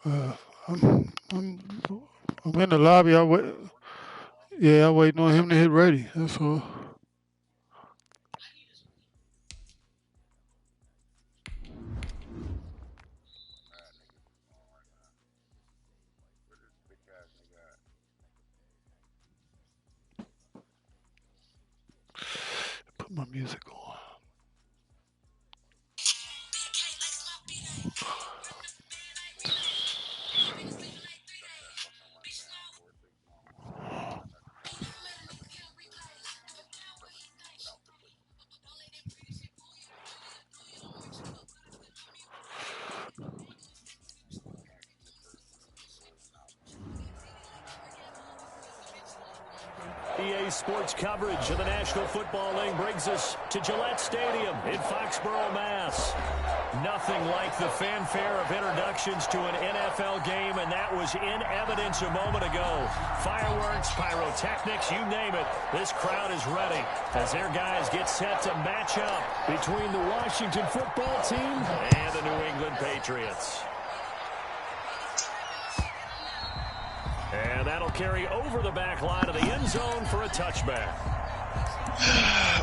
Uh, I'm in the lobby. I'm waiting on him to hit ready. That's all. Put my music on. EA Sports coverage of the National Football League brings us to Gillette Stadium in Foxborough, Mass. Nothing like the fanfare of introductions to an NFL game, and that was in evidence a moment ago. Fireworks, pyrotechnics, you name it. This crowd is ready as their guys get set to match up between the Washington football team and the New England Patriots. And that'll carry over the back line of the end zone for a touchback.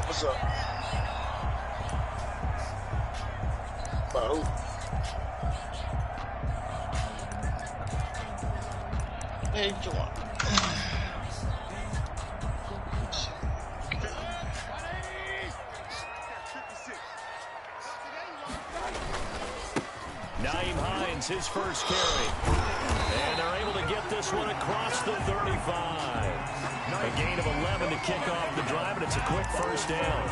What's up? Who? Hey, John. 9 Hines, his first carry. And they're able to get this one across the 35. A gain of 11 to kick off the drive, and it's a quick first down.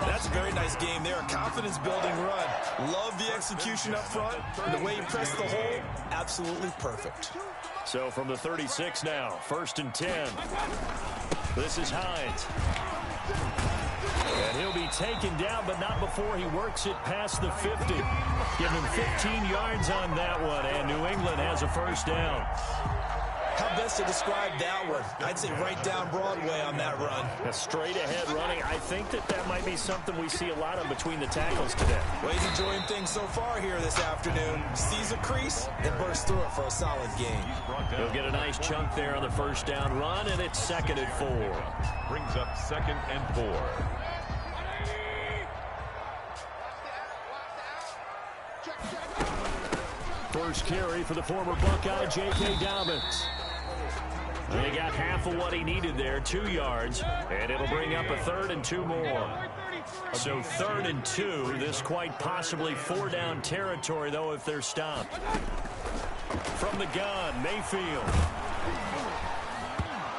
That's a very nice game there. A confidence-building run. Love the execution up front. And the way he pressed the hole, absolutely perfect. So from the 36 now, 1st and 10. This is Hines. And he'll be taken down, but not before he works it past the 50. Give him 15 yards on that one, and New England has a first down. How best to describe that one? I'd say right down Broadway on that run. A straight-ahead running. I think that might be something we see a lot of between the tackles today. Well, he's enjoying things so far here this afternoon. Sees a crease and bursts through it for a solid gain. He'll get a nice chunk there on the first down run, and it's 2nd and 4. Brings up 2nd and 4. First carry for the former Buckeye, J.K. Dobbins. He got half of what he needed there, 2 yards, and it'll bring up a 3rd and 2 more. So 3rd and 2, this quite possibly 4-down territory, though, if they're stopped. From the gun, Mayfield.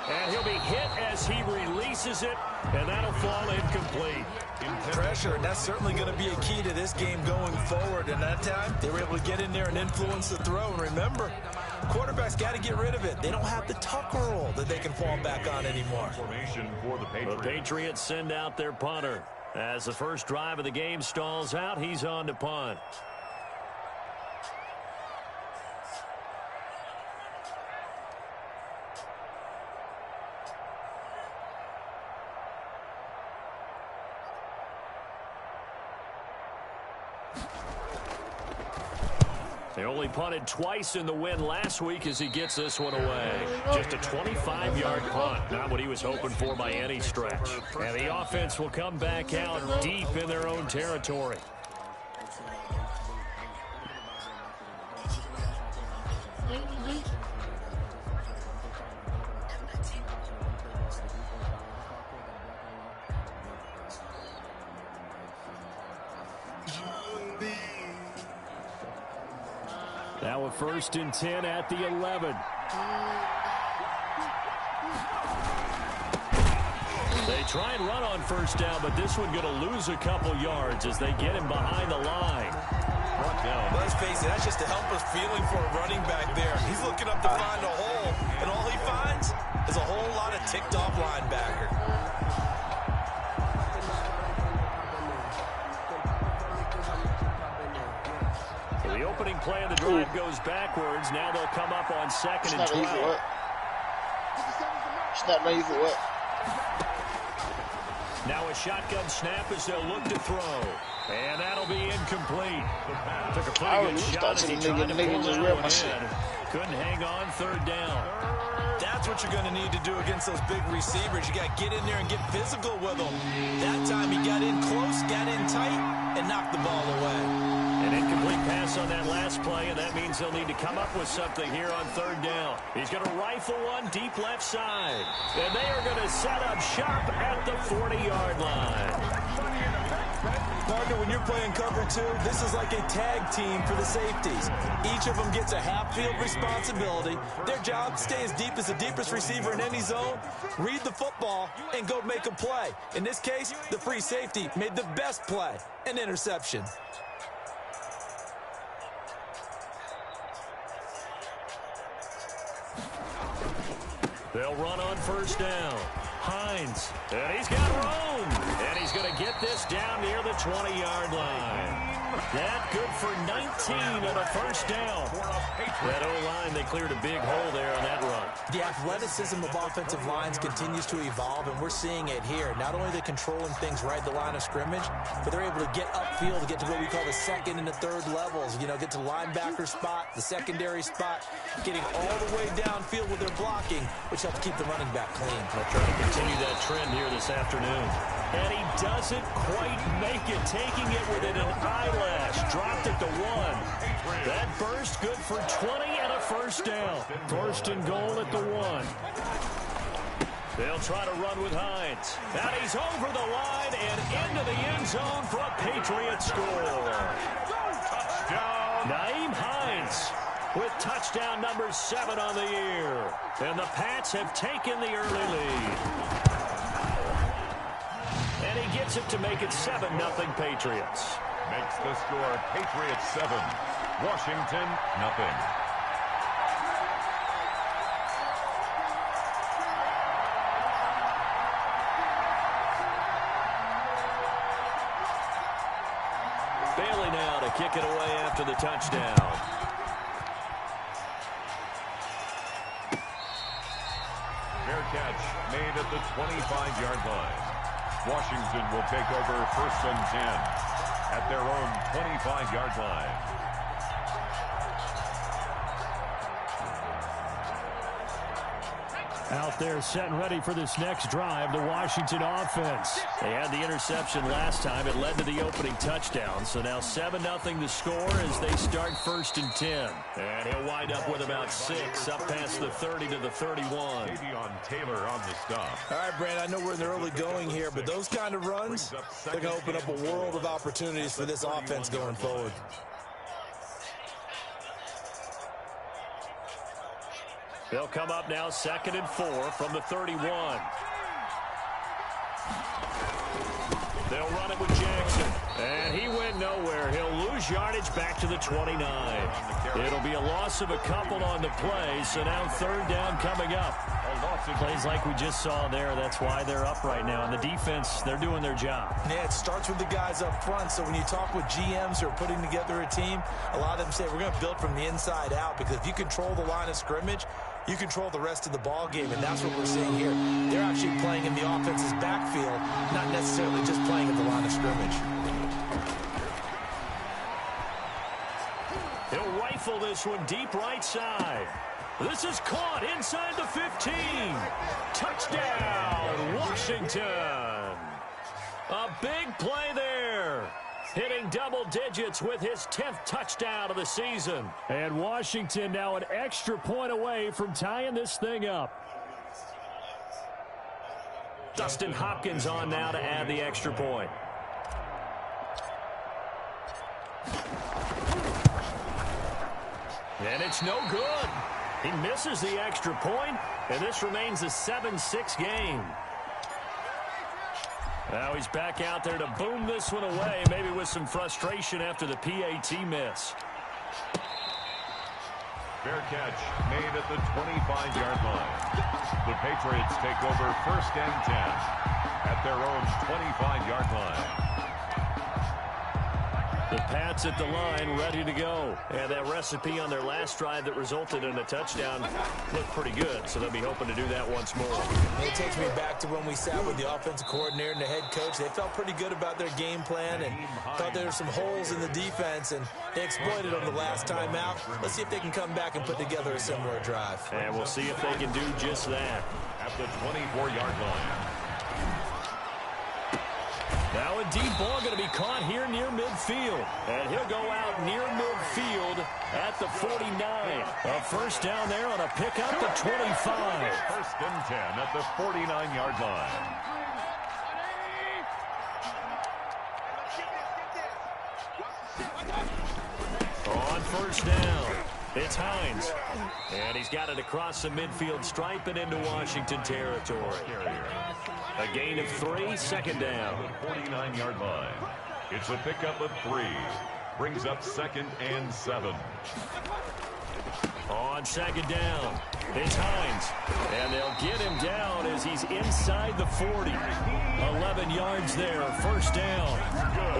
And he'll be hit as he releases it, and that'll fall incomplete. Pressure, and that's certainly going to be a key to this game going forward. And that time, they were able to get in there and influence the throw. And remember, quarterbacks got to get rid of it. They don't have the tucker roll that they can fall back on anymore. Formation for the Patriots send out their punter. As the first drive of the game stalls out, he's on to punt. They only punted twice in the win last week as he gets this one away. Just a 25-yard punt. Not what he was hoping for by any stretch. And the offense will come back out deep in their own territory. Now a 1st and 10 at the 11. They try and run on first down, but this one going to lose a couple yards as they get him behind the line. Let's face it, that's just a helpless feeling for a running back there. He's looking up to find a hole, and all he finds is a whole lot of ticked-off linebacker. The opening play of the drive goes backwards. Now they'll come up on 2nd and 12. Snap my for what? Now a shotgun snap as they'll look to throw. And that'll be incomplete. Took a pretty good shot as he tried to pull that one in. Couldn't hang on, third down. That's what you're going to need to do against those big receivers. You got to get in there and get physical with them. That time he got in close, got in tight, and knocked the ball away. An incomplete pass on that last play, and that means they'll need to come up with something here on third down. He's going to rifle one deep left side. And they are going to set up shop at the 40-yard line. Partner, when you're playing cover two, this is like a tag team for the safeties. Each of them gets a half-field responsibility. Their job, stay as deep as the deepest receiver in any zone, read the football, and go make a play. In this case, the free safety made the best play, an interception. They'll run on first down. Hines, and he's got room. And he's going to get this down near the 20-yard line. That good for 19 on a first down. That O-line, they cleared a big hole there on that run. The athleticism of offensive lines continues to evolve, and we're seeing it here. Not only are they controlling things right at the line of scrimmage, but they're able to get upfield to get to what we call the second and the third levels. You know, get to the linebacker spot, the secondary spot, getting all the way downfield with their blocking, which helps keep the running back clean. They'll try to continue that trend here this afternoon. And he doesn't quite make it, taking it within an eyelash. Dropped it to 1. That burst good for 20 and a first down. First and goal at the 1. They'll try to run with Hines. And he's over the line and into the end zone for a Patriot score. Touchdown. Naeem Hines with touchdown number 7 on the year. And the Pats have taken the early lead. And he gets it to make it 7-0 Patriots. Makes the score Patriots 7, Washington nothing. Bailey now to kick it away after the touchdown. Fair catch made at the 25-yard line. Washington will take over first and 10 at their own 25-yard line. Out there set and ready for this next drive, the Washington offense. They had the interception last time. It led to the opening touchdown. So now 7-0 the score as they start first and 10. And he'll wind up with about 6 up past the 30 to the 31. Davion Taylor on the stop. All right, Brandon, I know we're in the early going here, but those kind of runs, they're going to open up a world of opportunities for this offense going forward. They'll come up now 2nd and 4 from the 31. They'll run it with Jackson. And he went nowhere. He'll lose yardage back to the 29. It'll be a loss of a couple on the play, so now 3rd down coming up. Plays like we just saw there. That's why they're up right now. And the defense, they're doing their job. Yeah, it starts with the guys up front. So when you talk with GMs who are putting together a team, a lot of them say we're going to build from the inside out, because if you control the line of scrimmage, you control the rest of the ball game, and that's what we're seeing here. They're actually playing in the offense's backfield, not necessarily just playing at the line of scrimmage. He'll rifle this one deep right side. This is caught inside the 15. Touchdown, Washington. A big play there. Hitting double digits with his 10th touchdown of the season. And Washington now an extra point away from tying this thing up. Dustin Hopkins on now to add the extra point. And it's no good. He misses the extra point, and this remains a 7-6 game. Now he's back out there to boom this one away, maybe with some frustration after the PAT miss. Fair catch made at the 25-yard line. The Patriots take over first and 10 at their own 25-yard line. The Pats at the line, ready to go. And that recipe on their last drive that resulted in a touchdown looked pretty good, so they'll be hoping to do that once more. It takes me back to when we sat with the offensive coordinator and the head coach. They felt pretty good about their game plan and thought there were some holes in the defense, and they exploited them the last time out. Let's see if they can come back and put together a similar drive. And we'll see if they can do just that. At the 24-yard line. Now a deep ball going to be caught here near midfield. And he'll go out near midfield at the 49. A first down there on a pickup at 25. First and 10 at the 49-yard line. On first down, it's Hines. And he's got it across the midfield stripe and into Washington territory. A gain of 3, second down. 49-yard line. It's a pickup of 3. Brings up 2nd and 7. On second down, it's Hines. And they'll get him down as he's inside the 40. 11 yards there, first down.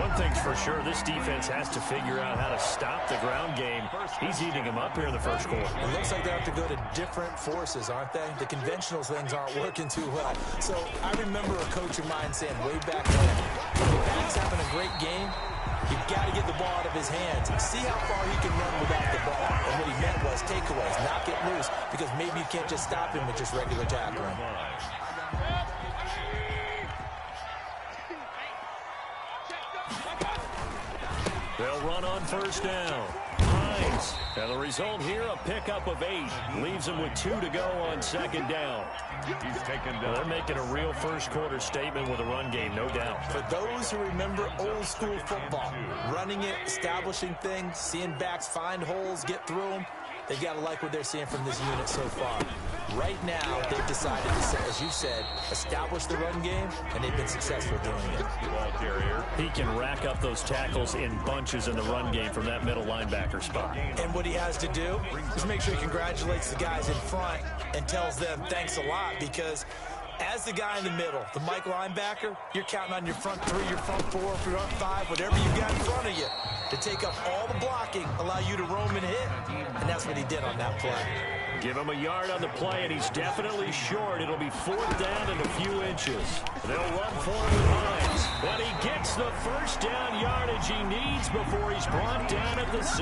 One thing's for sure, this defense has to figure out how to stop the ground game. He's eating him up here in the first quarter. It looks like they have to go to different forces, aren't they? The conventional things aren't working too well. So I remember a coach of mine saying way back when the back's having a great game, you've got to get the ball out of his hands. See how far he can run without the ball. And what he meant was takeaways, not get loose, because maybe you can't just stop him with just regular tackling. They'll run on first down. Hines. And the result here, a pickup of 8. Leaves him with 2 to go on second down. He's taken down. Well, they're making a real first quarter statement with a run game, no doubt. For those who remember old school football, running it, establishing things, seeing backs find holes, get through them, they've got to like what they're seeing from this unit so far. Right now, they've decided to, as you said, establish the run game, and they've been successful doing it. Ball carrier. He can rack up those tackles in bunches in the run game from that middle linebacker spot. And what he has to do is make sure he congratulates the guys in front and tells them thanks a lot, because as the guy in the middle, the Mike linebacker, you're counting on your front 3, your front 4, front 5, whatever you got in front of you to take up all the blocking, allow you to roam and hit, and that's what he did on that play. Give him a yard on the play, and he's definitely short. It'll be 4th down and a few inches. They'll run for him with Hines, but he gets the first down yardage he needs before he's brought down at the 6.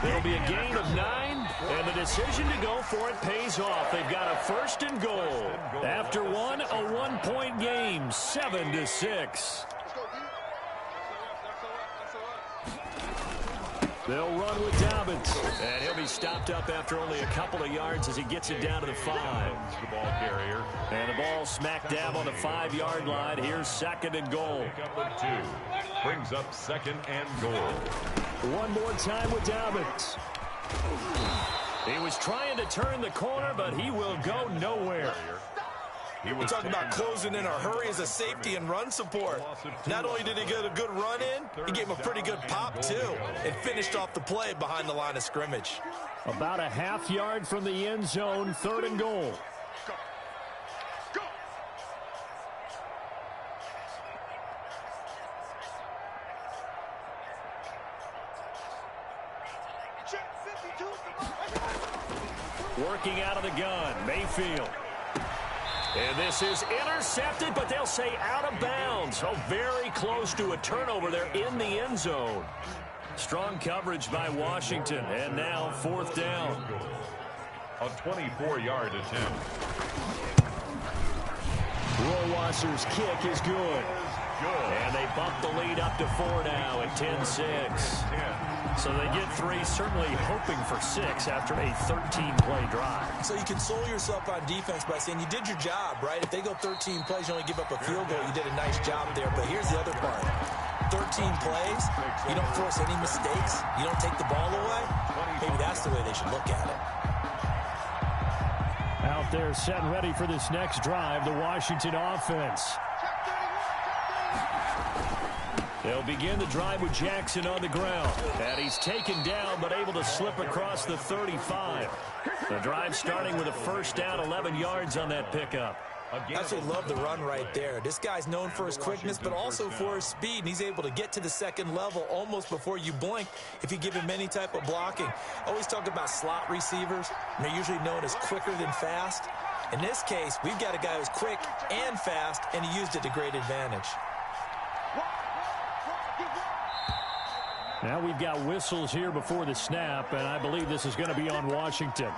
It'll be a gain of 9, and the decision to go for it pays off. They've got a first and goal. After one, a 1-point game, 7-6. They'll run with Dobbins, and he'll be stopped up after only a couple of yards as he gets it down to the 5. The ball carrier. And the ball smack dab on the 5-yard line. Here's 2nd and goal. Pickup of 2. Brings up 2nd and goal. One more time with Dobbins. He was trying to turn the corner, but he will go nowhere. We're talking about closing in a hurry as a safety and run support. Not only did he get a good run in, he gave him a pretty good pop, too, and finished off the play behind the line of scrimmage. About a half yard from the end zone, 3rd and goal. Working out of the gun, Mayfield. And this is intercepted, but they'll say out of bounds. So very close to a turnover there in the end zone. Strong coverage by Washington, and now 4th down. A 24-yard attempt. Rohrwasser's kick is good. And they bump the lead up to 4 now at 10-6. So they get 3, certainly hoping for 6 after a 13-play drive. So you console yourself on defense by saying you did your job, right? If they go 13 plays, you only give up a field goal, you did a nice job there. But here's the other part. 13 plays, you don't force any mistakes, you don't take the ball away. Maybe that's the way they should look at it. Out there set and ready for this next drive, the Washington offense. They'll begin the drive with Jackson on the ground. And he's taken down, but able to slip across the 35. The drive starting with a first down, 11 yards on that pickup. Absolutely love the run right there. This guy's known for his quickness, but also for his speed. And he's able to get to the second level almost before you blink if you give him any type of blocking. I always talk about slot receivers, and they're usually known as quicker than fast. In this case, we've got a guy who's quick and fast, and he used it to great advantage. Now we've got whistles here before the snap, and I believe this is going to be on Washington.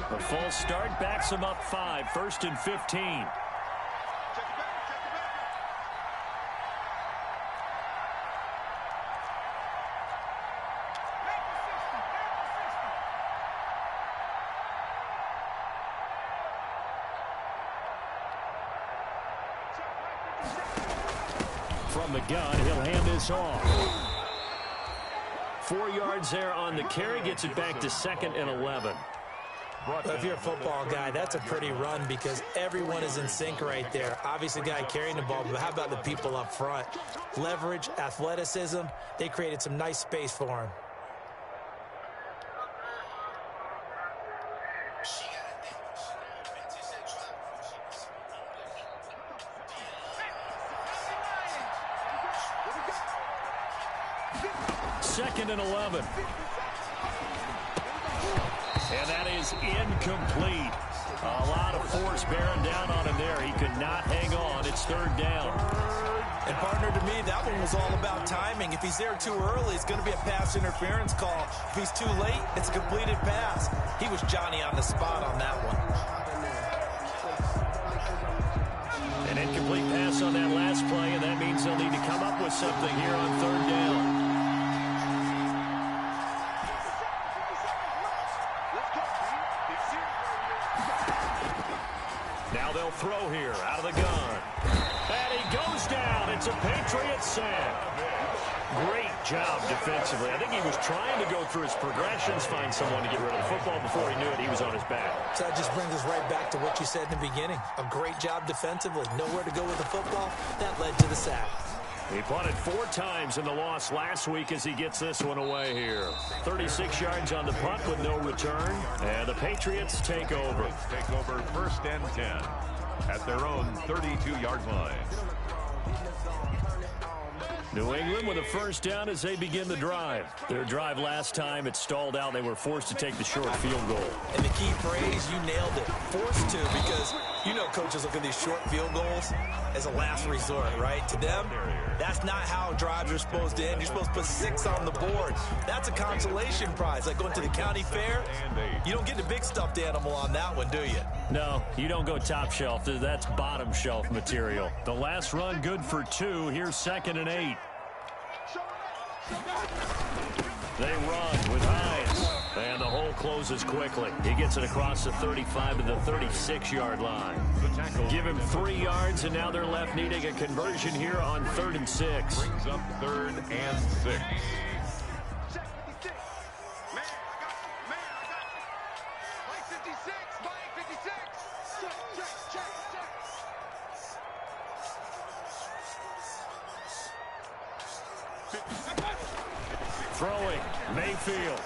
The false start backs him up 5, 1st and 15. From the gun, he'll hand this off. 4 yards there on the carry, gets it back to 2nd and 11. If you're a football guy, that's a pretty run because everyone is in sync right there. Obviously, the guy carrying the ball, but how about the people up front? Leverage, athleticism, they created some nice space for him. Second and 11. And that is incomplete. A lot of force bearing down on him there. He could not hang on. It's 3rd down. And partner, to me, that one was all about timing. If he's there too early, it's going to be a pass interference call. If he's too late, it's a completed pass. He was Johnny on the spot on that one. An incomplete pass on that last play, and that means they'll need to come up with something here on 3rd down. Now they'll throw here out of the gun. And he goes down. It's a Patriots sack. Great job defensively. I think he was trying to go through his progressions, find someone to get rid of the football. Before he knew it, he was on his back. So that just brings us right back to what you said in the beginning. A great job defensively. Nowhere to go with the football. That led to the sack. He punted 4 times in the loss last week as he gets this one away here. 36 yards on the punt with no return. And the Patriots take over. Take over 1st and 10 at their own 32-yard line. New England with a 1st down as they begin the drive. Their drive last time, it stalled out. They were forced to take the short field goal. And the key phrase, you nailed it. Forced to, because you know coaches look at these short field goals as a last resort, right? To them, that's not how drives are supposed to end. You're supposed to put 6 on the board. That's a consolation prize, like going to the county fair. You don't get the big stuffed animal on that one, do you? No, you don't go top shelf. That's bottom shelf material. The last run good for 2. Here's 2nd and 8. They run with Hines. And the hole closes quickly. He gets it across the 35 to the 36-yard line. Give him 3 yards, and now they're left needing a conversion here on 3rd and 6. Brings up 3rd and 6. Throwing, Mayfield.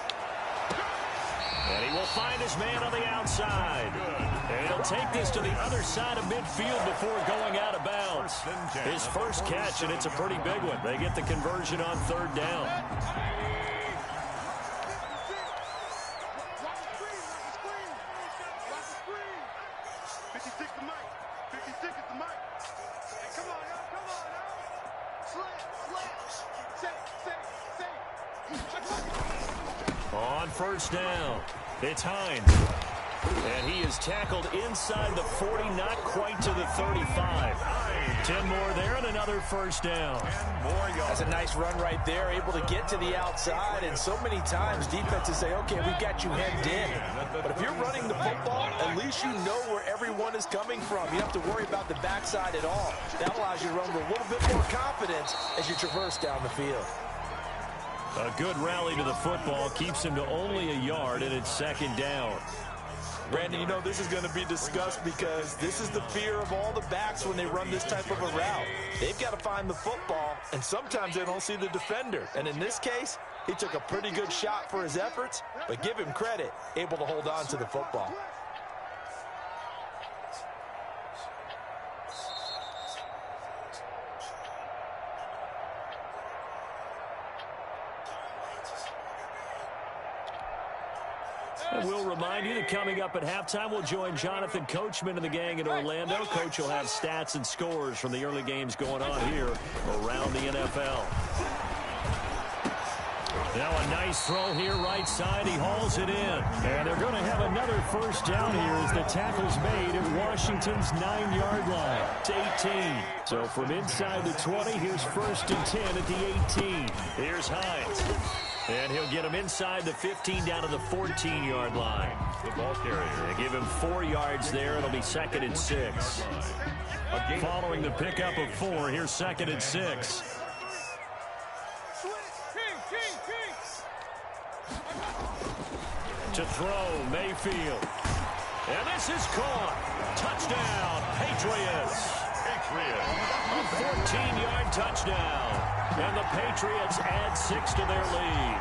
And he will find his man on the outside. And he'll take this to the other side of midfield before going out of bounds. His first catch, and it's a pretty big one. They get the conversion on 3rd down. On 1st down, it's Hines. And he is tackled inside the 40, not quite to the 35. 10 more there and another 1st down. That's a nice run right there, able to get to the outside. And so many times defenses say, okay, we've got you hemmed in. But if you're running the football, at least you know where everyone is coming from. You don't have to worry about the backside at all. That allows you to run with a little bit more confidence as you traverse down the field. A good rally to the football keeps him to only a yard, and it's second down. Brandon, you know this is going to be discussed because this is the fear of all the backs when they run this type of a route. They've got to find the football, and sometimes they don't see the defender. And in this case, he took a pretty good shot for his efforts, but give him credit, able to hold on to the football. And we'll remind you that coming up at halftime, we'll join Jonathan Coachman and the gang in Orlando. Coach will have stats and scores from the early games going on here around the NFL. Now a nice throw here right side. He hauls it in. And they're going to have another first down here as the tackle's made at Washington's 9-yard line. It's 18. So from inside the 20, here's 1st and 10 at the 18. Here's Hines. And he'll get him inside the 15 down to the 14-yard line. The ball carrier. They give him 4 yards there. It'll be 2nd and 6. Following the pickup of 4, here's 2nd and 6. To throw, Mayfield. And this is caught. Touchdown, Patriots. A 14-yard touchdown. And the Patriots add 6 to their lead.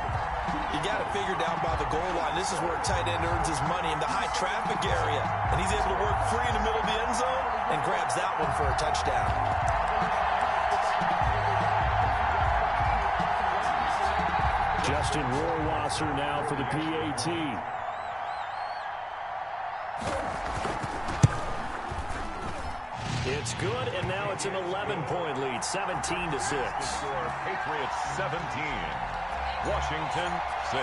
You got to figure down by the goal line. This is where a tight end earns his money in the high traffic area. And he's able to work free in the middle of the end zone and grabs that one for a touchdown. Justin Rohrwasser now for the PAT. It's good, and now it's an 11-point lead, 17 to 6. Score Patriots 17, Washington 6.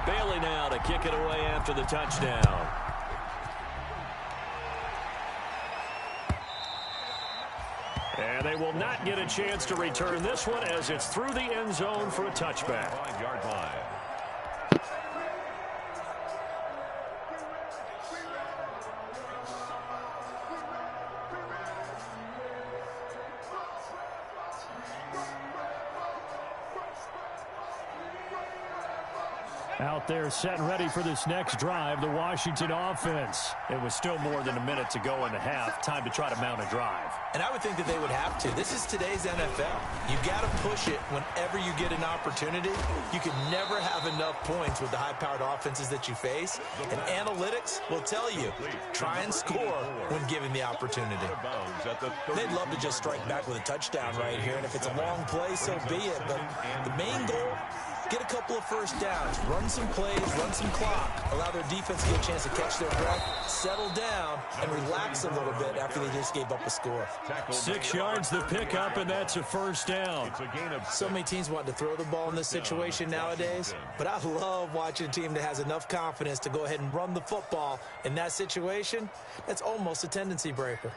Bailey now to kick it away after the touchdown. And they will not get a chance to return this one as it's through the end zone for a touchback. 5-yard line. Out there set and ready for this next drive, the Washington offense. It was still more than a minute to go in the half. Time to try to mount a drive. And I would think that they would have to. This is today's NFL. You got to push it whenever you get an opportunity. You can never have enough points with the high-powered offenses that you face. And analytics will tell you, try and score when given the opportunity. They'd love to just strike back with a touchdown right here. And if it's a long play, so be it. But the main goal, get a couple of first downs, run some plays, run some clock, allow their defense to get a chance to catch their breath, settle down, and relax a little bit after they just gave up a score. 6 yards the pickup, and that's a first down. So many teams want to throw the ball in this situation nowadays, but I love watching a team that has enough confidence to go ahead and run the football in that situation. That's almost a tendency breaker.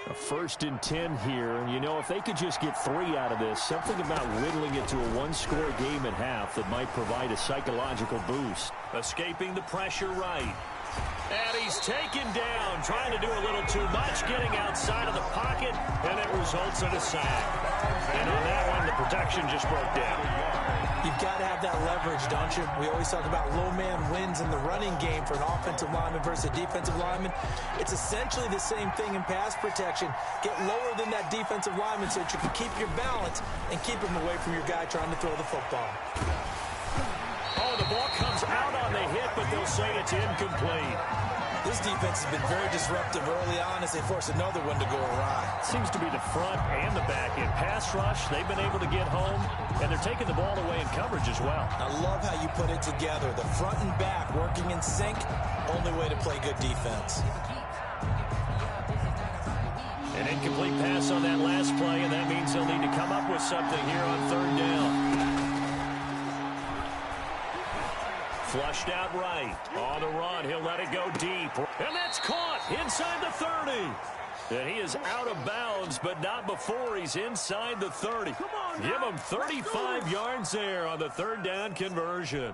A 1st and 10 here, and you know, if they could just get 3 out of this, something about whittling it to a one-score game at half that might provide a psychological boost. Escaping the pressure right. And he's taken down, trying to do a little too much, getting outside of the pocket, and it results in a sack. And on that one, the protection just broke down. You've got to have that leverage, don't you? We always talk about low man wins in the running game for an offensive lineman versus a defensive lineman. It's essentially the same thing in pass protection. Get lower than that defensive lineman so that you can keep your balance and keep him away from your guy trying to throw the football. Oh, the ball comes out on the hit, but they'll say it's incomplete. This defense has been very disruptive early on as they force another one to go awry. Seems to be the front and the back end. Pass rush, they've been able to get home, and they're taking the ball away in coverage as well. I love how you put it together. The front and back working in sync, only way to play good defense. An incomplete pass on that last play, and that means they'll need to come up with something here on 3rd down. Flushed out right. On the run, he'll let it go deep. And that's caught inside the 30. And he is out of bounds, but not before he's inside the 30. Give him 35 yards there on the third down conversion.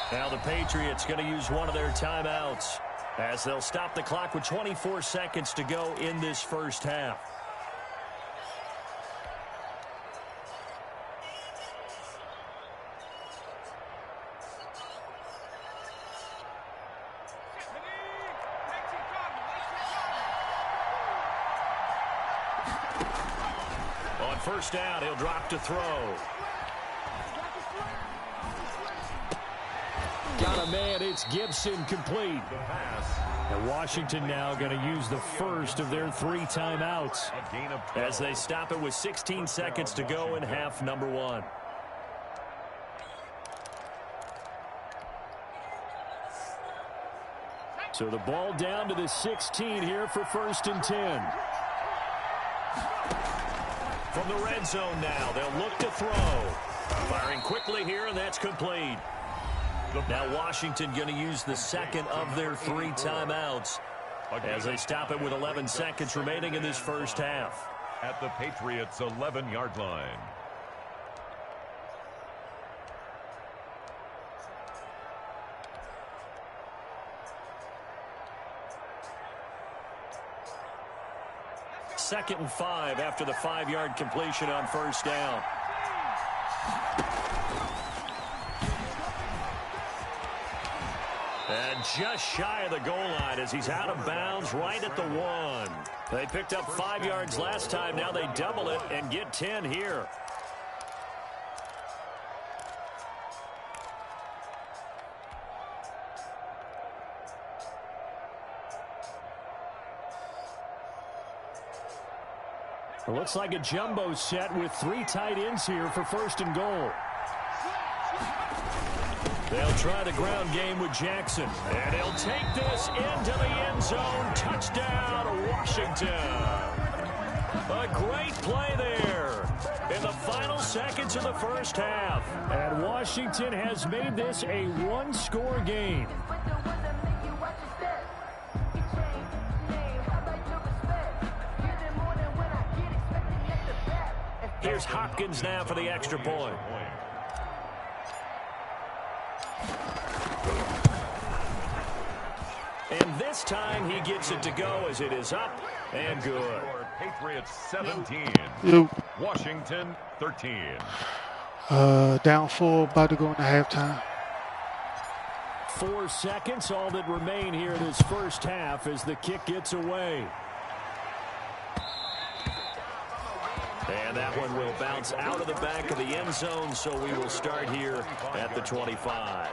Now the Patriots going to use one of their timeouts as they'll stop the clock with 24 seconds to go in this first half. On first down, he'll drop to throw. Got a man, it's Gibson, complete. And Washington now going to use the first of their 3 timeouts as they stop it with 16 seconds to go in half number 1. So the ball down to the 16 here for 1st and 10. From the red zone now, they'll look to throw. Firing quickly here, and that's complete. Now Washington going to use the second of their 3 timeouts as they stop it with 11 seconds remaining in this first half. At the Patriots' 11-yard line. Second and 5 after the 5-yard completion on first down. And just shy of the goal line as he's out of bounds right at the 1. They picked up 5 yards last time. Now they double it and get 10 here. It looks like a jumbo set with 3 tight ends here for 1st and goal. They'll try the ground game with Jackson. And he'll take this into the end zone. Touchdown, Washington. A great play there in the final seconds of the first half. And Washington has made this a 1-score game. Here's Hopkins now for the extra point. And this time he gets it to go as it is up and good. Patriots 17. Yep. Washington 13. Down 4, about to go into halftime. 4 seconds, all that remain here in this first half as the kick gets away. And that one will bounce out of the back of the end zone, so we will start here at the 25.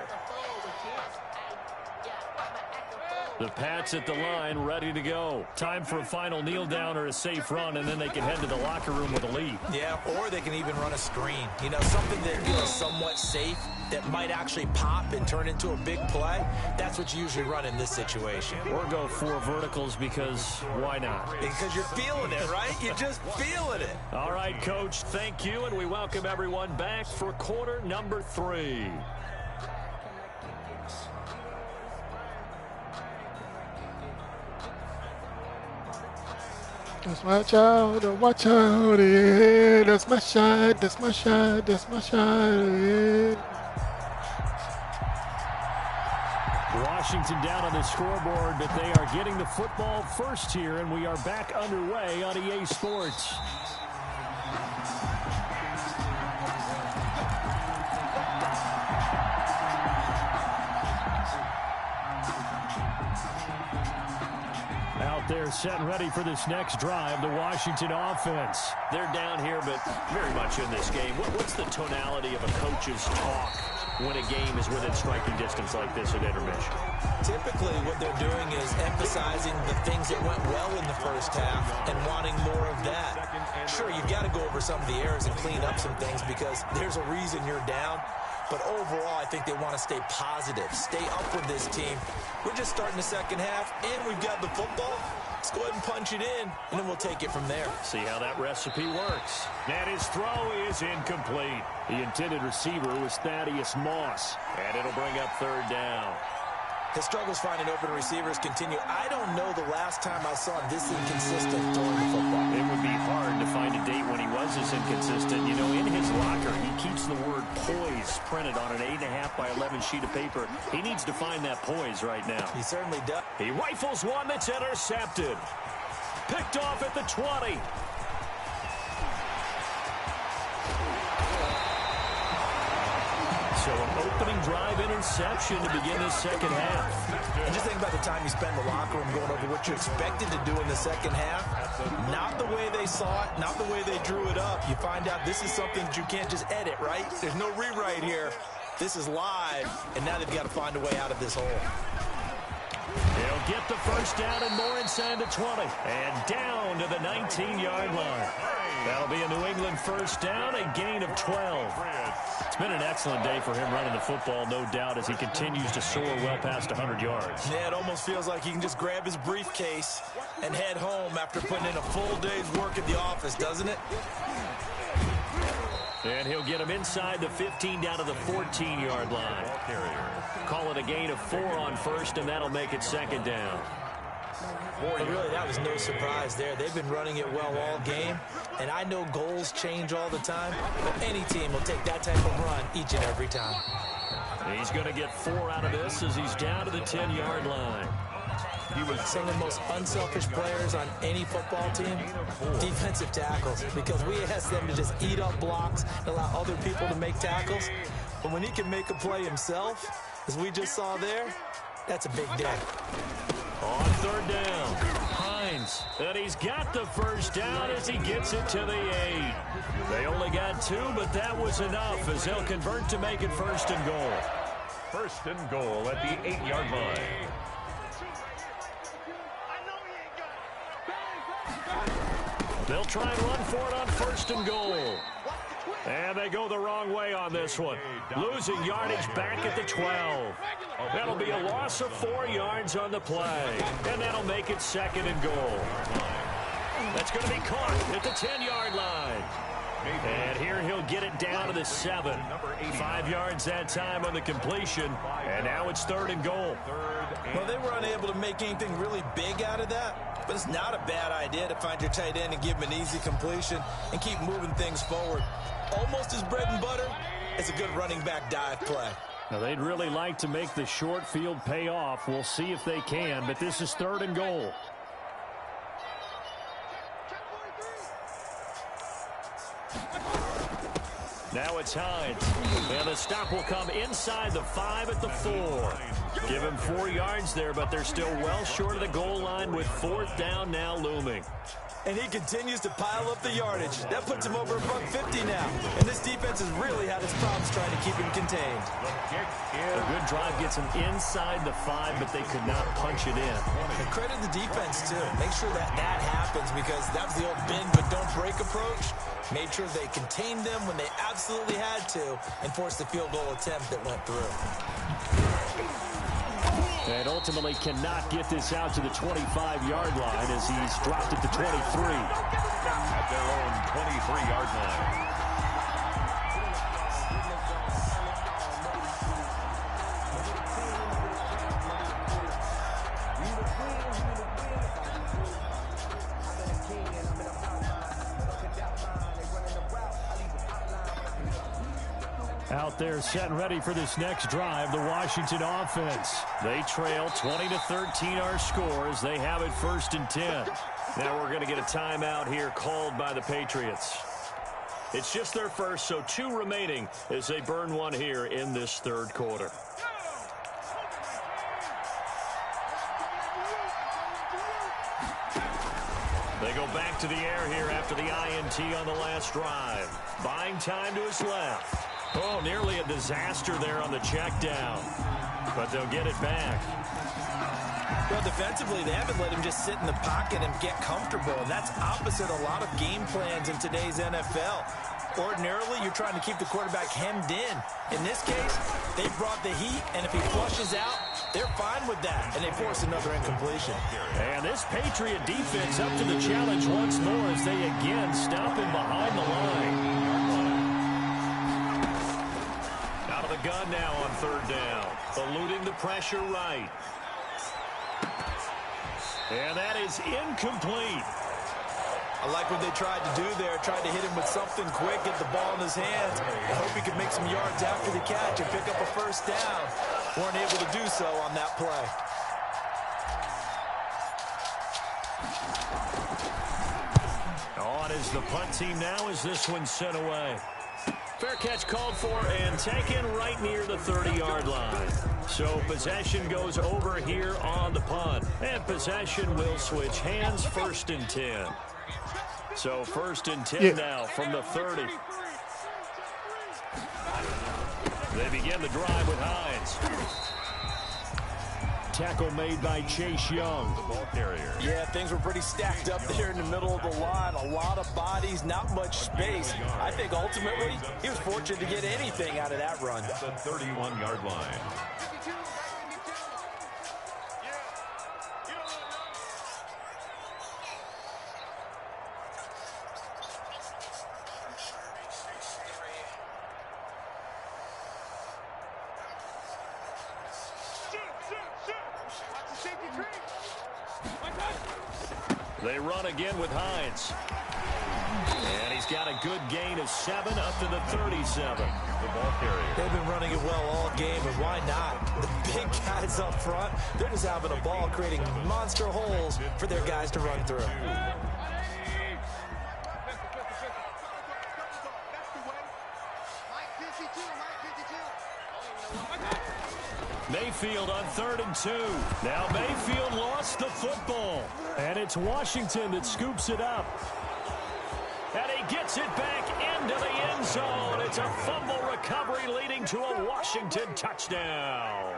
The Pats at the line, ready to go. Time for a final kneel down or a safe run, and then they can head to the locker room with a lead. Yeah, or they can even run a screen. You know, something that feels somewhat safe that might actually pop and turn into a big play. That's what you usually run in this situation. Or go 4 verticals because why not? Because you're feeling it, right? You're just feeling it. All right, Coach, thank you, and we welcome everyone back for quarter number 3. That's my child, yeah. That's my shot, that's my shot, that's my shot, yeah. Washington down on the scoreboard, but they are getting the football first here, and we are back underway on EA Sports. They're set and ready for this next drive, the Washington offense. They're down here, but very much in this game. What's the tonality of a coach's talk when a game is within striking distance like this at intermission? Typically, what they're doing is emphasizing the things that went well in the first half and wanting more of that. Sure, you've got to go over some of the errors and clean up some things because there's a reason you're down. But overall, I think they want to stay positive, stay up with this team. We're just starting the second half, and we've got the football. Let's go ahead and punch it in, and then we'll take it from there. See how that recipe works. And his throw is incomplete. The intended receiver was Thaddeus Moss, and it'll bring up third down. His struggles finding open receivers continue. I don't know the last time I saw him this inconsistent throwing the football. It would be hard to find a date when he was this inconsistent. You know, in his locker, he keeps the word poise printed on an 8.5 by 11 sheet of paper. He needs to find that poise right now. He certainly does. He rifles one that's intercepted. Picked off at the 20. So an opening drive interception to begin this second half. And just think about the time you spend in the locker room going over what you expected to do in the second half. Not the way they saw it, not the way they drew it up. You find out this is something that you can't just edit, right? There's no rewrite here. This is live, and now they've got to find a way out of this hole. They'll get the first down and more inside the 20. And down to the 19-yard line. That'll be a New England first down, a gain of 12. It's been an excellent day for him running the football, no doubt, as he continues to soar well past 100 yards. Yeah, it almost feels like he can just grab his briefcase and head home after putting in a full day's work at the office, doesn't it? And he'll get him inside the 15 down to the 14-yard line. Call it a gain of 4 on first, and that'll make it second down. But really, that was no surprise there. They've been running it well all game, and I know goals change all the time, but any team will take that type of run each and every time. He's going to get 4 out of this as he's down to the 10-yard line. He was some of the most unselfish players on any football team, defensive tackles, because we ask them to just eat up blocks and allow other people to make tackles. But when he can make a play himself, as we just saw there, that's a big day. On third down, Hines, and he's got the first down as he gets it to the 8. They only got 2, but that was enough as they'll convert to make it first and goal. First and goal at the 8-yard line. They'll try and run for it on first and goal. And they go the wrong way on this one. Losing yardage back at the 12. That'll be a loss of 4 yards on the play. And that'll make it second and goal. That's going to be caught at the 10-yard line. And here he'll get it down to the 7. 5 yards that time on the completion. And now it's third and goal. Well, they were unable to make anything really big out of that. But it's not a bad idea to find your tight end and give him an easy completion and keep moving things forward. Almost as bread and butter as a good running back dive play. Now, they'd really like to make the short field pay off. We'll see if they can, but this is third and goal. Now it's Hines. And the stop will come inside the 5 at the 4. Give him 4 yards there, but they're still well short of the goal line with fourth down now looming. And he continues to pile up the yardage. That puts him over $150 now. And this defense has really had its problems trying to keep him contained. A good drive gets him inside the 5, but they could not punch it in. And credit the defense, too. Make sure that happens, because that was the old bend but don't break approach. Made sure they contained them when they absolutely had to and forced the field goal attempt that went through. And ultimately cannot get this out to the 25-yard line as he's dropped it to 23. At their own 23-yard line. Out there set and ready for this next drive, the Washington offense. They trail 20-13 our score as they have it first and 10. Now we're going to get a timeout here called by the Patriots. It's just their first, so 2 remaining as they burn one here in this third quarter. They go back to the air here after the INT on the last drive. Buying time to his left. Oh, nearly a disaster there on the check down. But they'll get it back. Well, defensively, they haven't let him just sit in the pocket and get comfortable. And that's opposite a lot of game plans in today's NFL. Ordinarily, you're trying to keep the quarterback hemmed in. In this case, they brought the heat, and if he flushes out, they're fine with that, and they force another incompletion. And this Patriot defense up to the challenge once more as they again stop him behind the line. Out of the gun now on third down. Eluding the pressure right. And that is incomplete. I like what they tried to do there. Tried to hit him with something quick, get the ball in his hands. I hope he could make some yards after the catch and pick up a first down. Weren't able to do so on that play. On is the punt team now as this one's sent away. Fair catch called for and taken right near the 30-yard line. So possession goes over here on the punt. And possession will switch hands, 1st and 10. So 1st and 10 now from the 30. They begin the drive with Hines. Tackle made by Chase Young, the ball carrier. Yeah, things were pretty stacked up there in the middle of the line. A lot of bodies, not much space. I think ultimately he was fortunate to get anything out of that run. At the 31-yard line. They run again with Hines. And he's got a good gain of 7 up to the 37. The ball carrier. They've been running it well all game, and why not? The big guys up front, they're just having a ball, creating monster holes for their guys to run through. Mayfield on 3rd and 2. Now Mayfield lost the football. And it's Washington that scoops it up. And he gets it back into the end zone. It's a fumble recovery leading to a Washington touchdown.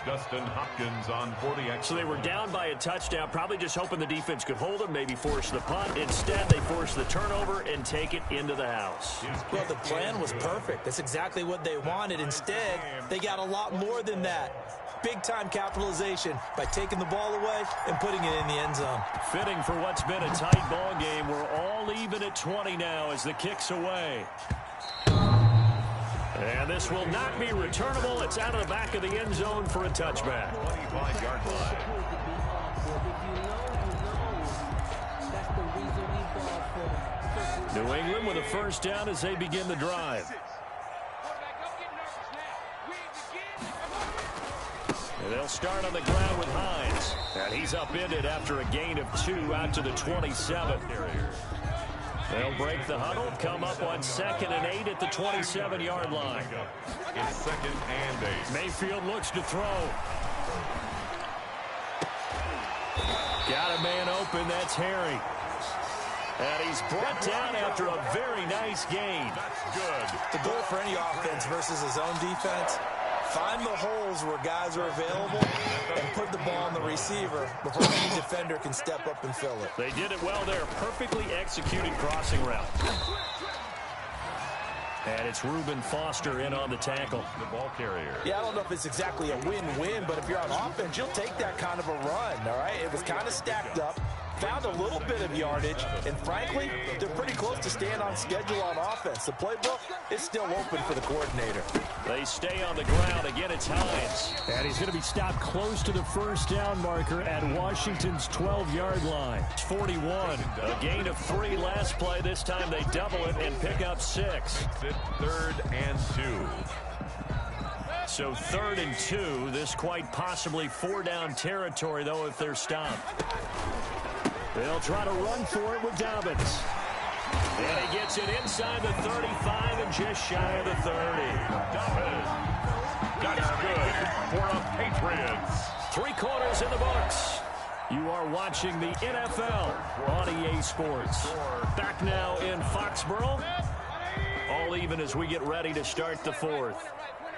Dustin Hopkins on 40. So they were down by a touchdown, probably just hoping the defense could hold them, maybe force the punt. Instead, they force the turnover and take it into the house. Well, the plan was perfect. That's exactly what they wanted. Instead, they got a lot more than that. Big-time capitalization by taking the ball away and putting it in the end zone. Fitting for what's been a tight ball game. We're all even at 20 now as the kick's away. And this will not be returnable. It's out of the back of the end zone for a touchback. 25-yard line. New England with a first down as they begin the drive. And they'll start on the ground with Hines. And he's upended after a gain of 2 out to the 27. They'll break the huddle, come up on 2nd and 8 at the 27-yard line. It's 2nd and 8. Mayfield looks to throw. Got a man open, that's Harry. And he's brought down after a very nice gain. That's good. The goal for any offense versus his own defense, find the holes where guys are available and put the ball on the receiver before any defender can step up and fill it. They did it well there. Perfectly executed crossing route. And it's Reuben Foster in on the tackle. The ball carrier. Yeah, I don't know if it's exactly a win-win, but if you're on offense, you'll take that kind of a run, all right? It was kind of stacked up. Found a little bit of yardage, and frankly, they're pretty close to staying on schedule on offense. The playbook is still open for the coordinator. They stay on the ground. Again, it's Hines. And he's going to be stopped close to the first down marker at Washington's 12-yard line. It's 41. A gain of 3 last play. This time they double it and pick up 6. It's 3rd and 2. So 3rd and 2. This quite possibly 4-down territory, though, if they're stopped. They'll try to run for it with Dobbins. And he gets it inside the 35 and just shy of the 30. Dobbins. That's good for the Patriots. 3 quarters in the books. You are watching the NFL on EA Sports. Back now in Foxborough. All even as we get ready to start the 4th.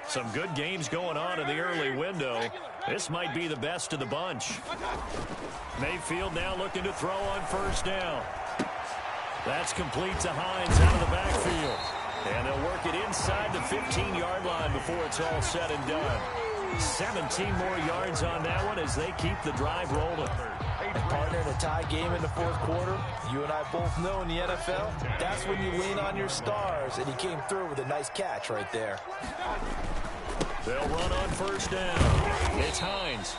Some good games going on in the early window. This might be the best of the bunch. Mayfield now looking to throw on first down. That's complete to Hines out of the backfield. And they'll work it inside the 15-yard line before it's all said and done. 17 more yards on that one as they keep the drive rolling. And partner, in a tie game in the fourth quarter, you and I both know in the NFL, that's when you lean on your stars, and he came through with a nice catch right there. They'll run on first down. It's Hines.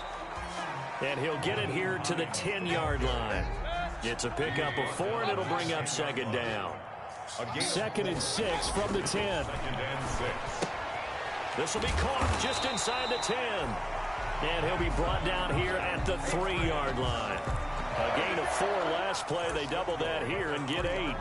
And he'll get it here to the 10-yard line. It's a pickup of 4, and it'll bring up second down. 2nd and 6 from the 10. This will be caught just inside the 10. And he'll be brought down here at the 3-yard line. A gain of 4 last play. They double that here and get 8.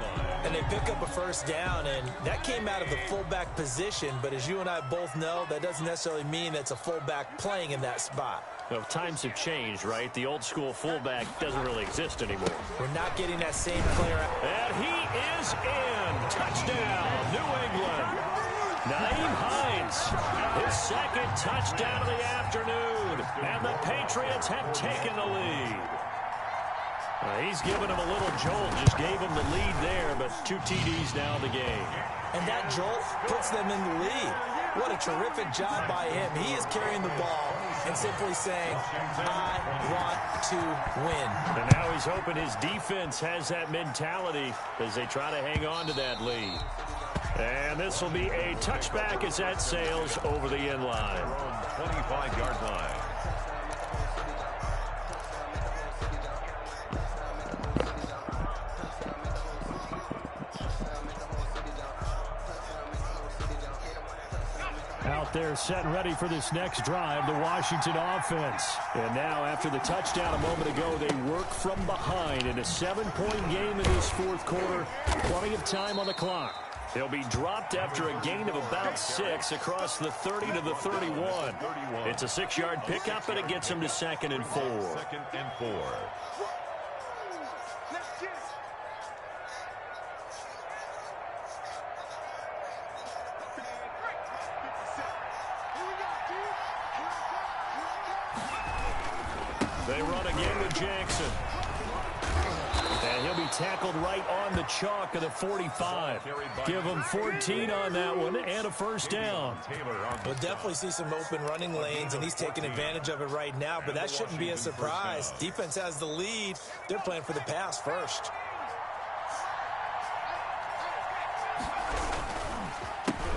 And they pick up a first down, and that came out of the fullback position. But as you and I both know, that doesn't necessarily mean that's a fullback playing in that spot. Well, times have changed, right? The old school fullback doesn't really exist anymore. We're not getting that same player. And he is in. Touchdown, New England. Nyheim Hines, his 2nd touchdown of the afternoon. And the Patriots have taken the lead. He's given him a little jolt, just gave him the lead there, but 2 TDs now in the game. And that jolt puts them in the lead. What a terrific job by him. He is carrying the ball and simply saying, I want to win. And now he's hoping his defense has that mentality as they try to hang on to that lead. And this will be a touchback as that sails over the end line. 25-yard line. Out there set and ready for this next drive, the Washington offense. And now after the touchdown a moment ago, they work from behind in a 7-point game in this fourth quarter. Plenty of time on the clock. They'll be dropped after a gain of about 6 across the 30 to the 31. It's a 6-yard pickup, and it gets them to 2nd and 4. 2nd and 4. They run again with Jackson. And he'll be tackled right on the chalk of the 45. Give him 14 on that one and a first down. We'll definitely see some open running lanes, and he's taking advantage of it right now, but that shouldn't be a surprise. Defense has the lead. They're playing for the pass first.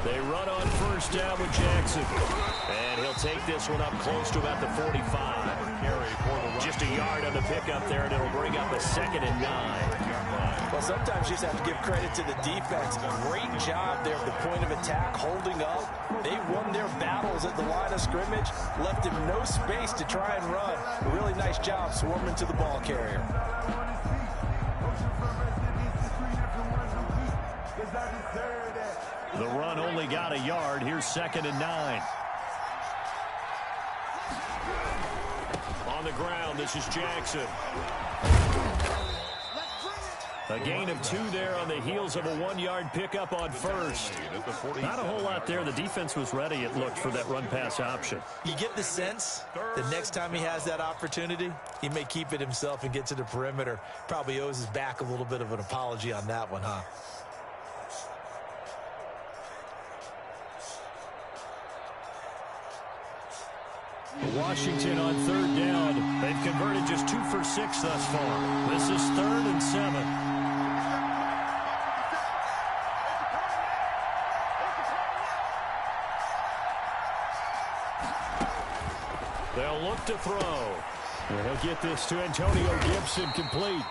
They run on first down with Jackson. And he'll take this one up close to about the 45. Just a yard on the pickup there, and it'll bring up a 2nd and 9. Well, sometimes you just have to give credit to the defense. Great job there at the point of attack, holding up. They won their battles at the line of scrimmage, left him no space to try and run. A really nice job swarming to the ball carrier. The run only got a yard. Here's 2nd and 9. On the ground, this is Jackson. A gain of 2 there on the heels of a 1-yard pickup on first. Not a whole lot there. The defense was ready, it looked, for that run-pass option. You get the sense the next time he has that opportunity, he may keep it himself and get to the perimeter. Probably owes his back a little bit of an apology on that one, huh? Washington on 3rd down. They've converted just 2 for 6 thus far. This is 3rd and 7. They'll look to throw. And he'll get this to Antonio Gibson complete.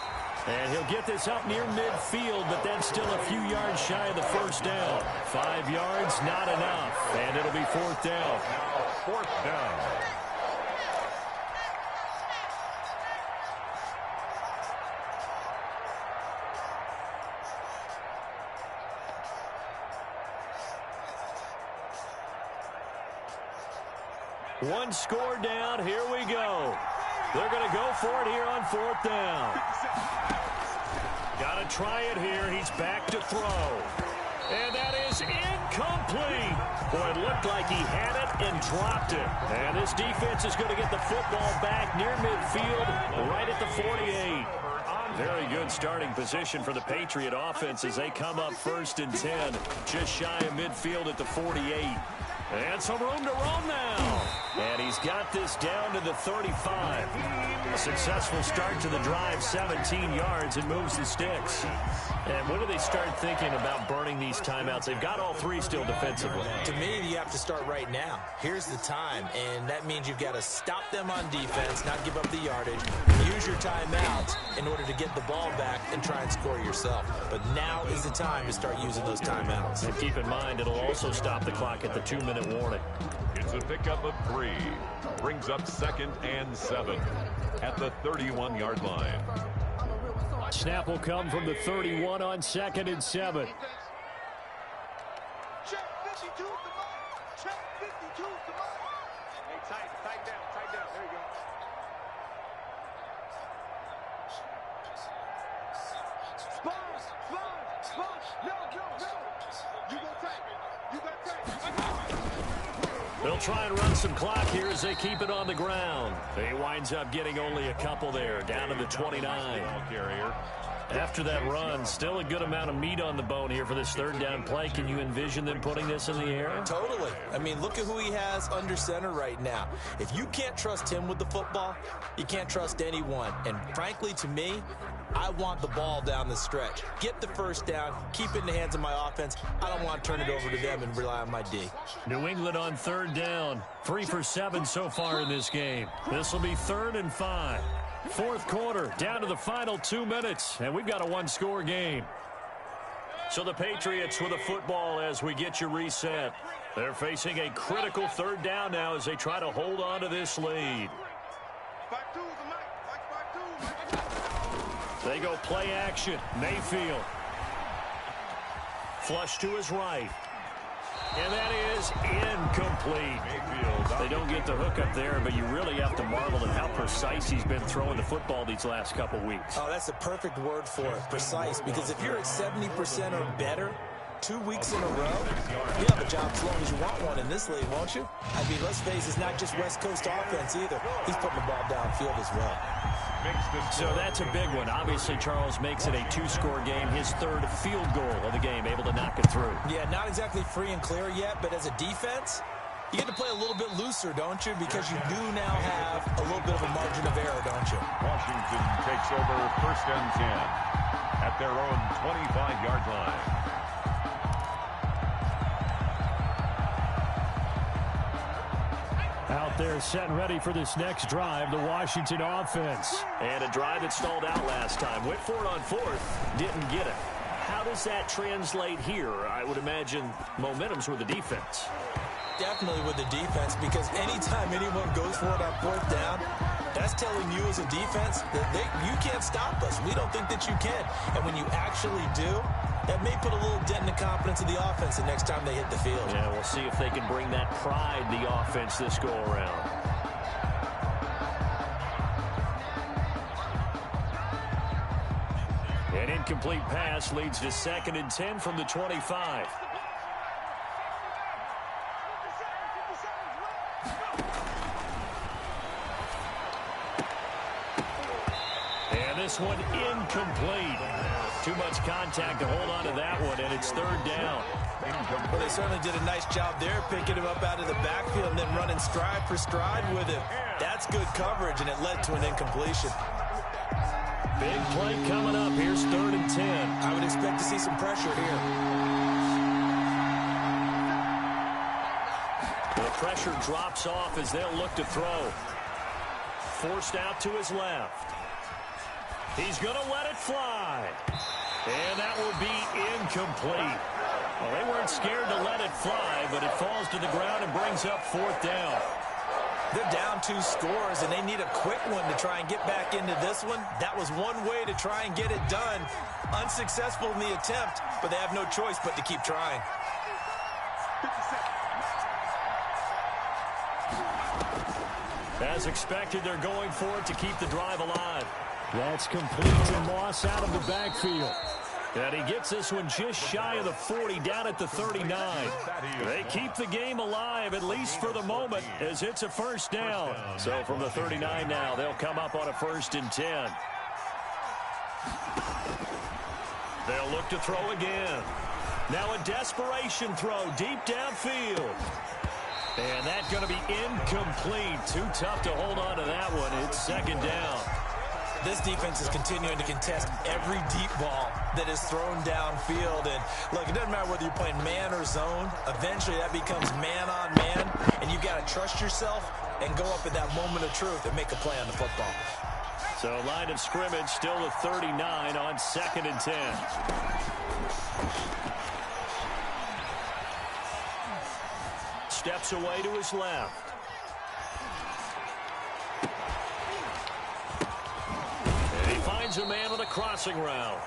And he'll get this up near midfield, but that's still a few yards shy of the first down. 5 yards, not enough. And it'll be 4th down. 4th down. One score down. Here we go. They're going to go for it here on 4th down. Got to try it here. He's back to throw. And that is incomplete. Boy, it looked like he had it and dropped it. And this defense is going to get the football back near midfield, right at the 48. On Very good starting position for the Patriot offense as they come up 1st and 10, just shy of midfield at the 48. And some room to roam now. And he's got this down to the 35. A successful start to the drive, 17 yards, and moves the sticks. And when do they start thinking about burning these timeouts? They've got all 3 still defensively. To me, you have to start right now. Here's the time, and that means you've got to stop them on defense, not give up the yardage, use your timeouts in order to get the ball back and try and score yourself. But now is the time to start using those timeouts. And keep in mind, it'll also stop the clock at the 2-minute warning. It's a pickup of 3. Brings up 2nd and 7 at the 31-yard line. Snap will come from the 31 on 2nd and 7. Check 52 to Mike. Check 52 to Mike. Hey, tight down. There you go. Spot. No. You go tight. They'll try and run some clock here as they keep it on the ground. He winds up getting only a couple there, down to the 29. After that run, still a good amount of meat on the bone here for this 3rd down play. Can you envision them putting this in the air? Totally. I mean, look at who he has under center right now. If you can't trust him with the football, you can't trust anyone. And frankly, to me, I want the ball down the stretch. Get the 1st down, keep it in the hands of my offense. I don't want to turn it over to them and rely on my D. New England on 3rd down. 3 for 7 so far in this game. This will be 3rd and 5. 4th quarter, down to the final 2 minutes, and we've got a 1-score game. So the Patriots with a football as we get you reset. They're facing a critical 3rd down now as they try to hold on to this lead. They go play action. Mayfield. Flush to his right. And that is incomplete. They don't get the hook up there, but you really have to marvel at how precise he's been throwing the football these last couple weeks. Oh, that's the perfect word for it, precise, because if you're at 70% or better 2 weeks in a row, you have a job as long as you want one in this league, won't you? I mean, let's face it, it's not just West Coast offense either. He's putting the ball downfield as well. So that's a big one. Obviously, Charles makes it a 2-score game. His 3rd field goal of the game, able to knock it through. Yeah, not exactly free and clear yet, but as a defense, you get to play a little bit looser, don't you? Because you do now have a little bit of a margin of error, don't you? Washington takes over 1st and 10 at their own 25-yard line. Out there set and ready for this next drive, the Washington offense. And a drive that stalled out last time. Went for it on 4th, didn't get it. How does that translate here? I would imagine momentum's with the defense. Definitely with the defense, because anytime anyone goes for it on 4th down, that's telling you as a defense that you can't stop us. We don't think that you can. And when you actually do, that may put a little dent in the confidence of the offense the next time they hit the field. Yeah, we'll see if they can bring that pride the offense this go around. An incomplete pass leads to 2nd and 10 from the 25. And this one incomplete. Too much contact to hold on to that one, and it's 3rd down. Well, they certainly did a nice job there, picking him up out of the backfield and then running stride for stride with him. That's good coverage, and it led to an incompletion. Big play coming up. Here's 3rd and 10. I would expect to see some pressure here. The pressure drops off as they'll look to throw. Forced out to his left. He's going to let it fly. And that will be incomplete. Well, they weren't scared to let it fly, but it falls to the ground and brings up 4th down. They're down 2 scores, and they need a quick one to try and get back into this one. That was one way to try and get it done. Unsuccessful in the attempt, but they have no choice but to keep trying. As expected, they're going for it to keep the drive alive. That's complete to Moss out of the backfield. And he gets this one just shy of the 40, down at the 39. They keep the game alive, at least for the moment, as it's a 1st down. So from the 39 now, they'll come up on a 1st and 10. They'll look to throw again. Now a desperation throw deep downfield. And that's going to be incomplete. Too tough to hold on to that one. It's second down. This defense is continuing to contest every deep ball that is thrown downfield. And look, it doesn't matter whether you're playing man or zone. Eventually that becomes man on man. And you've got to trust yourself and go up at that moment of truth and make a play on the football. So line of scrimmage still at 39 on 2nd and 10. Steps away to his left. And he finds a man on a crossing route.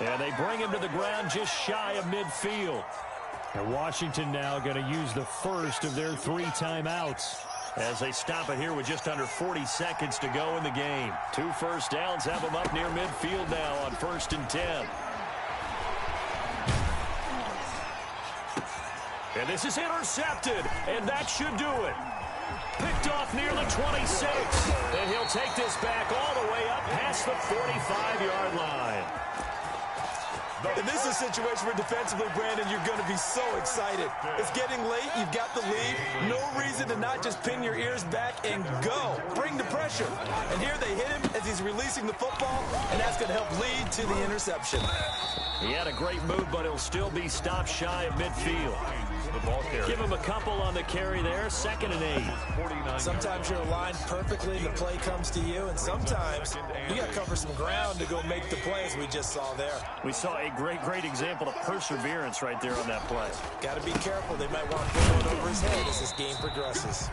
And they bring him to the ground just shy of midfield. And Washington now going to use the first of their 3 timeouts as they stop it here with just under 40 seconds to go in the game. 2 first downs have them up near midfield now on 1st and 10. And this is intercepted, and that should do it. Picked off near the 26. And he'll take this back all the way up past the 45-yard line. And this is a situation where defensively, Brandon, you're going to be so excited. It's getting late. You've got the lead. No reason to not just pin your ears back and go. Bring the pressure. And here they hit him as he's releasing the football, and that's going to help lead to the interception. He had a great move, but he'll still be stopped shy of midfield. Give him a couple on the carry there. 2nd and 8. Sometimes you're aligned perfectly and the play comes to you, and sometimes you got to cover some ground to go make the play, as we just saw there. We saw a great example of perseverance right there on that play. Got to be careful. They might want to put one over his head as this game progresses.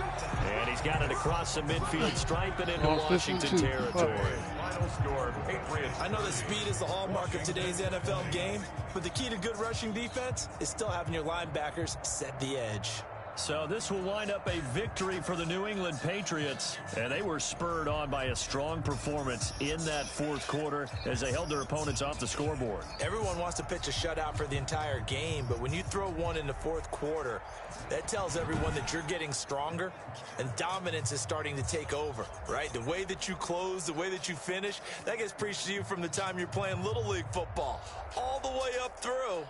And he's got it across the midfield stripe and into Washington territory. Final score, Patriots. I know that speed is the hallmark of today's NFL game, but the key to good rushing defense is still having your linebackers set the edge. So this will wind up a victory for the New England Patriots, and they were spurred on by a strong performance in that 4th quarter as they held their opponents off the scoreboard. Everyone wants to pitch a shutout for the entire game, but when you throw one in the 4th quarter, that tells everyone that you're getting stronger and dominance is starting to take over, right? The way that you close, the way that you finish, that gets preached to you from the time you're playing Little League football all the way up through.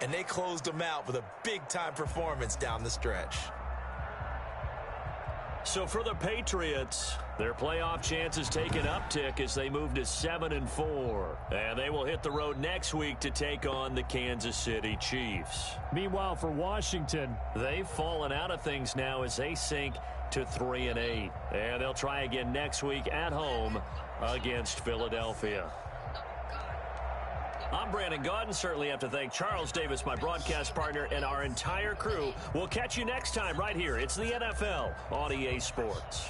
And they closed them out with a big-time performance down the stretch. So for the Patriots, their playoff chances take an uptick as they move to 7-4. And they will hit the road next week to take on the Kansas City Chiefs. Meanwhile, for Washington, they've fallen out of things now as they sink to 3-8. And they'll try again next week at home against Philadelphia. I'm Brandon Gaudin. Certainly have to thank Charles Davis, my broadcast partner, and our entire crew. We'll catch you next time right here. It's the NFL on EA Sports.